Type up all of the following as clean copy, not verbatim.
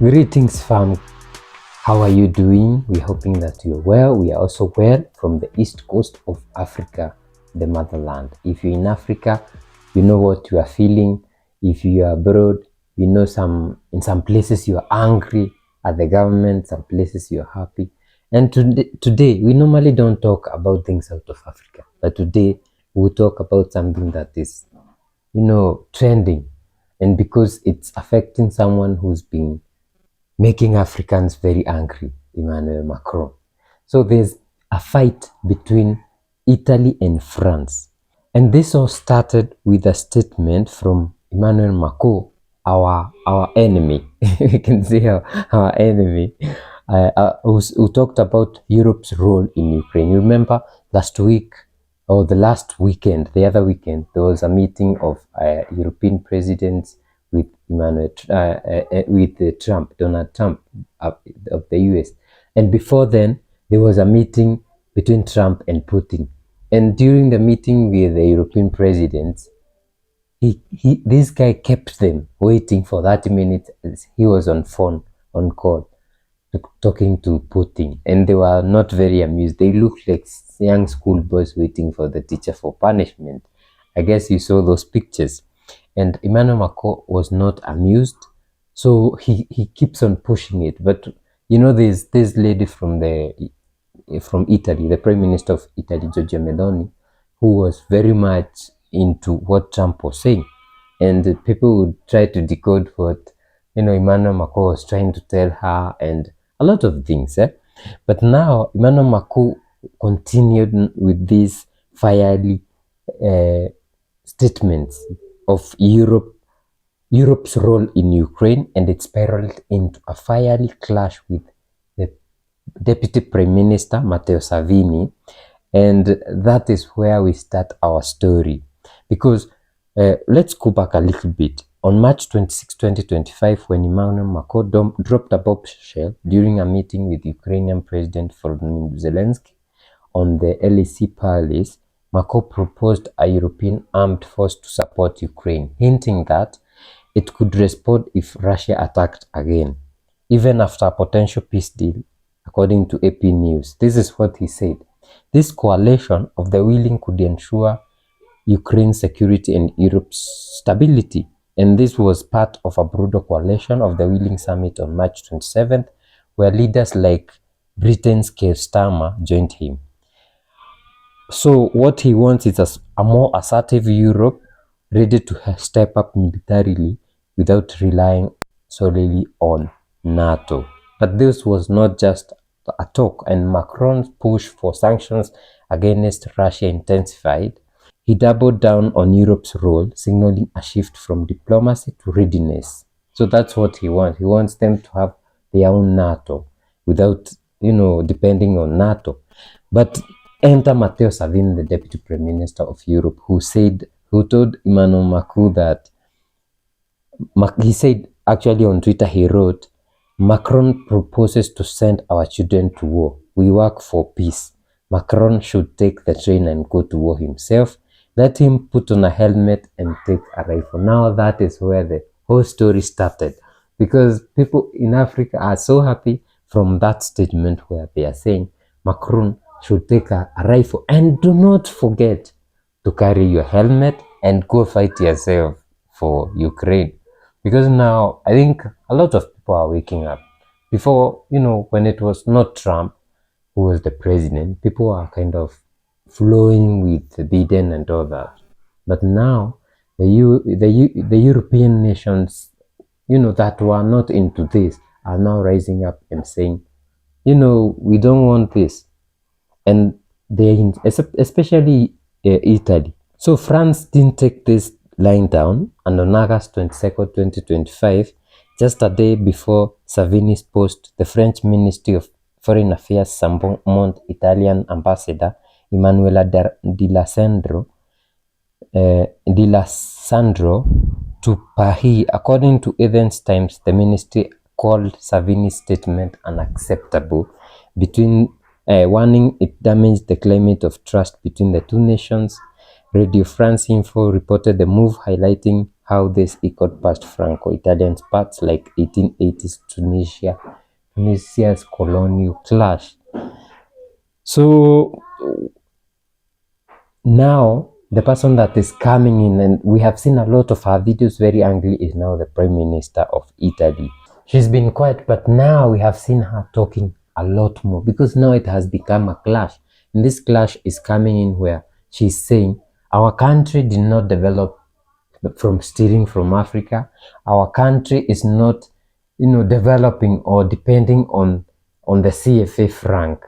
Greetings, fam. How are you doing? We're hoping that you're well. We are also well from the east coast of Africa, the motherland. If you're in Africa, you know what you are feeling. If you are abroad, you know in some places you are angry at the government, some places you are happy. And today, we normally don't talk about things out of Africa, but today we'll talk about something that is, trending. And because it's affecting someone who's been making Africans very angry, Emmanuel Macron. So there's a fight between Italy and France. And this all started with a statement from Emmanuel Macron, our enemy. We can say our enemy, who talked about Europe's role in Ukraine. You remember last week, or the last weekend, the other weekend, there was a meeting of European presidents with Donald Trump of the US. And before then, there was a meeting between Trump and Putin. And during the meeting with the European presidents, this guy kept them waiting for 30 minutes. He was on call, talking to Putin. And they were not very amused. They looked like young schoolboys waiting for the teacher for punishment. I guess you saw those pictures. And Emmanuel Macron was not amused, so he keeps on pushing it. But there's this lady from Italy, the Prime Minister of Italy, Giorgia Meloni, who was very much into what Trump was saying, and people would try to decode what Emmanuel Macron was trying to tell her, and a lot of things. But now Emmanuel Macron continued with these fiery statements of Europe's role in Ukraine, and it spiraled into a fiery clash with the Deputy Prime Minister Matteo Salvini. And that is where we start our story, because let's go back a little bit. On March 26, 2025, when Emmanuel Macron dropped a bombshell during a meeting with Ukrainian President Volodymyr Zelensky on the LEC Palace, Macron proposed a European armed force to support Ukraine, hinting that it could respond if Russia attacked again, even after a potential peace deal, according to AP News. This is what he said. This coalition of the willing could ensure Ukraine's security and Europe's stability. And this was part of a broader coalition of the Willing Summit on March 27th, where leaders like Britain's Keir Starmer joined him. So what he wants is a more assertive Europe, ready to step up militarily without relying solely on NATO. But this was not just a talk, and Macron's push for sanctions against Russia intensified. He doubled down on Europe's role, signaling a shift from diplomacy to readiness. So that's what he wants. He wants them to have their own NATO without, depending on NATO. But enter Matteo Salvini, the Deputy Prime Minister of Europe, who told Emmanuel Macron that, he said, actually on Twitter, he wrote, Macron proposes to send our children to war. We work for peace. Macron should take the train and go to war himself. Let him put on a helmet and take a rifle. Now that is where the whole story started, because people in Africa are so happy from that statement where they are saying Macron should take a rifle. And do not forget to carry your helmet and go fight yourself for Ukraine. Because now I think a lot of people are waking up. Before, when it was not Trump who was the president, people are kind of flowing with Biden and all that. But now the European nations, that were not into this, are now rising up and saying, we don't want this. And especially Italy. So France didn't take this line down, and on August 22nd, 2025, just a day before Salvini's post, the French Ministry of Foreign Affairs summoned Italian Ambassador Emanuela Di Lasandro to Paris. According to Athens Times, the ministry called Salvini's statement unacceptable, warning it damaged the climate of trust between the two nations. Radio France Info reported the move, highlighting how this echoed past Franco-Italian parts like 1880s Tunisia's colonial clash. So now the person that is coming in, and we have seen a lot of her videos very angry, is now the Prime Minister of Italy. She's been quiet, but now we have seen her talking a lot more, because now it has become a clash. And this clash is coming in where she's saying our country did not develop from stealing from Africa. Our country is not, developing or depending on the CFA franc,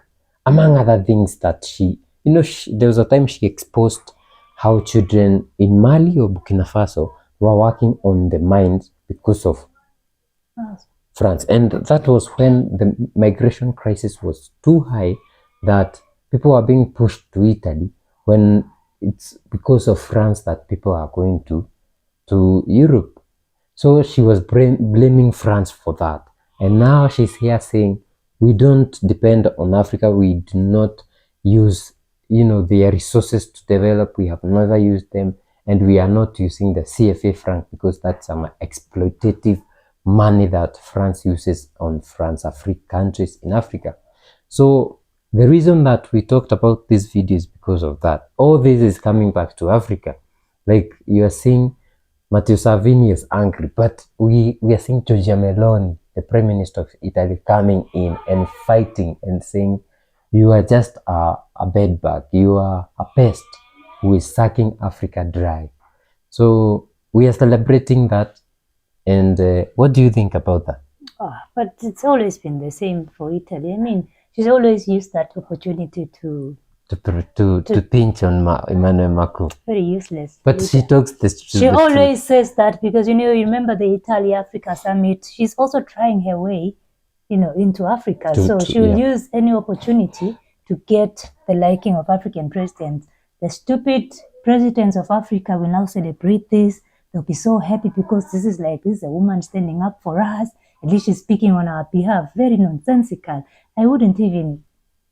among other things that she, there was a time she exposed how children in Mali or Burkina Faso were working on the mines because of France. And that was when the migration crisis was too high that people are being pushed to Italy, when it's because of France that people are going to Europe. So she was blaming France for that. And now she's here saying, we don't depend on Africa. We do not use, their resources to develop. We have never used them. And we are not using the CFA franc because that's some exploitative money that France uses on countries in Africa. So the reason that we talked about this video is because of that. All this is coming back to Africa. Like you are seeing Matteo Salvini is angry, but we are seeing Giorgia Meloni, the Prime Minister of Italy, coming in and fighting and saying, you are just a bedbug, you are a pest who is sucking Africa dry. So we are celebrating that. And what do you think about that? But it's always been the same for Italy. I mean, she's always used that opportunity to pinch on Emmanuel Macron. Very useless. But she talks this. She always says that because you remember the Italy-Africa summit. She's also trying her way, into Africa. So she will use any opportunity to get the liking of African presidents. The stupid presidents of Africa will now celebrate this. They'll be so happy because this is a woman standing up for us. At least she's speaking on our behalf. Very nonsensical. I wouldn't even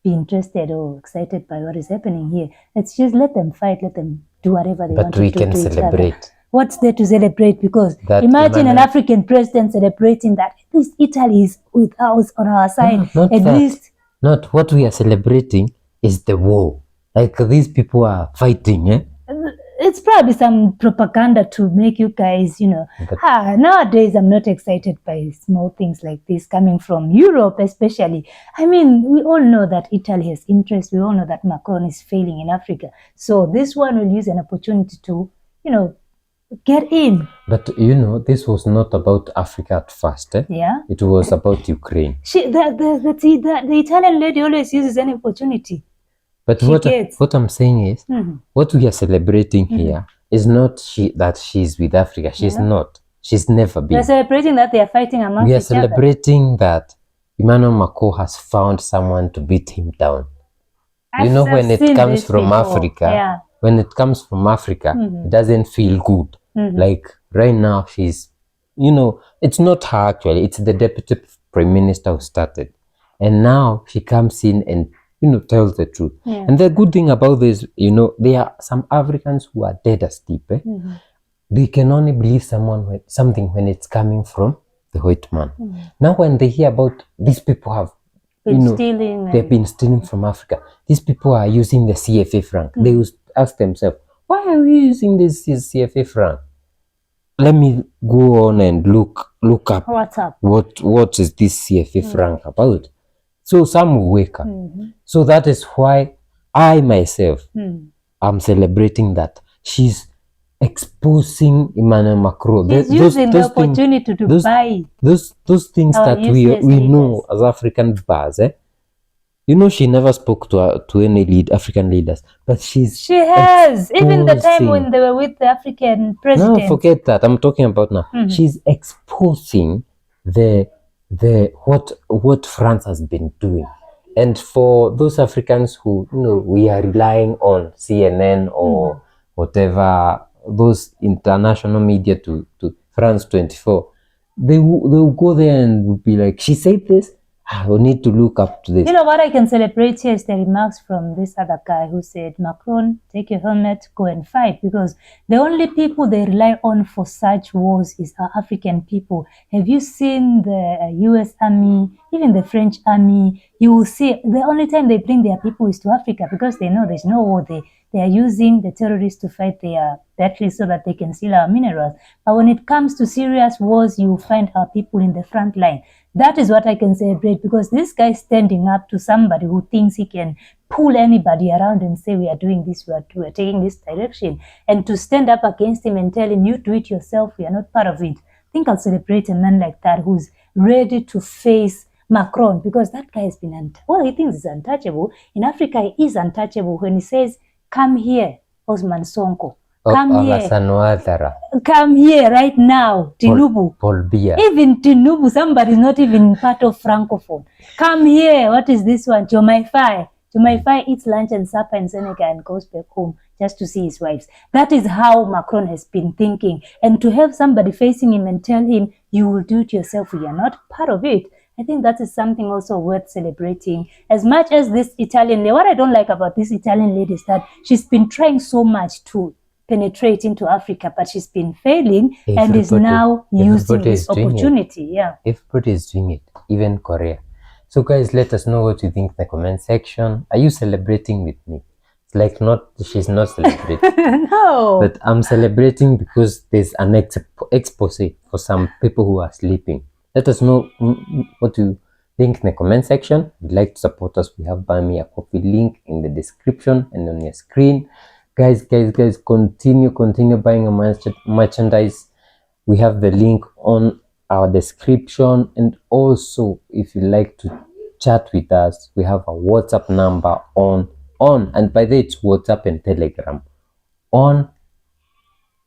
be interested or excited by what is happening here. Let's just let them fight, let them do whatever they want to do. But we can celebrate. What's there to celebrate? Because imagine an African president celebrating that at least Italy is with us on our side. Not what we are celebrating is the war. Like these people are fighting, It's probably some propaganda to make you guys, nowadays I'm not excited by small things like this coming from Europe especially. I mean, we all know that Italy has interest. We all know that Macron is failing in Africa. So this one will use an opportunity to, get in. But, this was not about Africa at first. Yeah. It was about Ukraine. The Italian lady always uses any opportunity. But what I'm saying is, what we are celebrating here is not that she's with Africa. She's not. She's never been. We're celebrating that they are fighting amongst each other. We are celebrating that Emmanuel Macron has found someone to beat him down. When it comes from Africa, it doesn't feel good. Like right now, she's, it's not her actually. It's the deputy prime minister who started. And now she comes in and tells the truth. Yeah. And the good thing about this, there are some Africans who are dead asleep. They can only believe something when it's coming from the white man. Now when they hear about these people have they've been stealing from Africa, these people are using the CFA franc. They will ask themselves, why are we using this CFA franc? Let me go on and look up what's up. What is this CFA franc about? So some will wake up. So that is why I myself am celebrating that she's exposing Emmanuel Macron. She's using the opportunity to buy those things that we know as African bars. She never spoke to any African leaders, but she has. Even the time when they were with the African president. No, forget that. I'm talking about now. She's exposing what France has been doing. And for those Africans who, we are relying on CNN or whatever, those international media to France 24, they will go there and will be like, she said this, We need to look up to this. You know what I can celebrate here is the remarks from this other guy who said, Macron, take your helmet, go and fight, because the only people they rely on for such wars is our African people. Have you seen the US army, even the French army? You will see the only time they bring their people is to Africa, because they know there's no war there. They are using the terrorists to fight their battles so that they can steal our minerals. But when it comes to serious wars, you will find our people in the front line. That is what I can celebrate, because this guy is standing up to somebody who thinks he can pull anybody around and say, we are doing this, we are taking this direction. And to stand up against him and tell him, you do it yourself, we are not part of it. I think I'll celebrate a man like that who's ready to face Macron, because that guy has been, he thinks he's untouchable. In Africa, he is untouchable when he says, come here, Osman Sonko. Come here. Come here right now, Tinubu. Paul Biya. Even Tinubu, somebody's not even part of Francophone. Come here. What is this one? Jomaifai. Jomaifai eats lunch and supper in Senegal and goes back home just to see his wives. That is how Macron has been thinking. And to have somebody facing him and tell him, you will do it yourself, we are not part of it. I think that is something also worth celebrating. As much as this Italian lady, what I don't like about this Italian lady is that she's been trying so much to penetrate into Africa, but she's been failing and is now using this opportunity. Yeah, everybody is doing it, even Korea. So guys, let us know what you think in the comment section. Are you celebrating with me? It's like she's not celebrating. No, but I'm celebrating because there's an expose for some people who are sleeping. Let us know what you think in the comment section. If you'd like to support us, we have Buy Me a Coffee link in the description and on your screen. Guys, continue buying our merchandise. We have the link on our description, and also if you like to chat with us, we have a WhatsApp number on and by the way, it's WhatsApp and Telegram on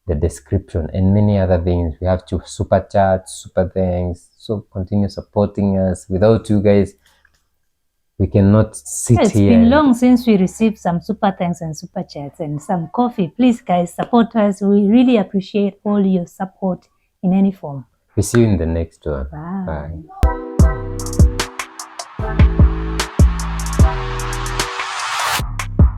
the description, and many other things. We have to super chats, super things. So continue supporting us. Without you guys, we cannot sit it's here. It's been long since we received some super thanks and super chats and some coffee. Please, guys, support us. We really appreciate all your support in any form. We see you in the next one. Bye. Bye.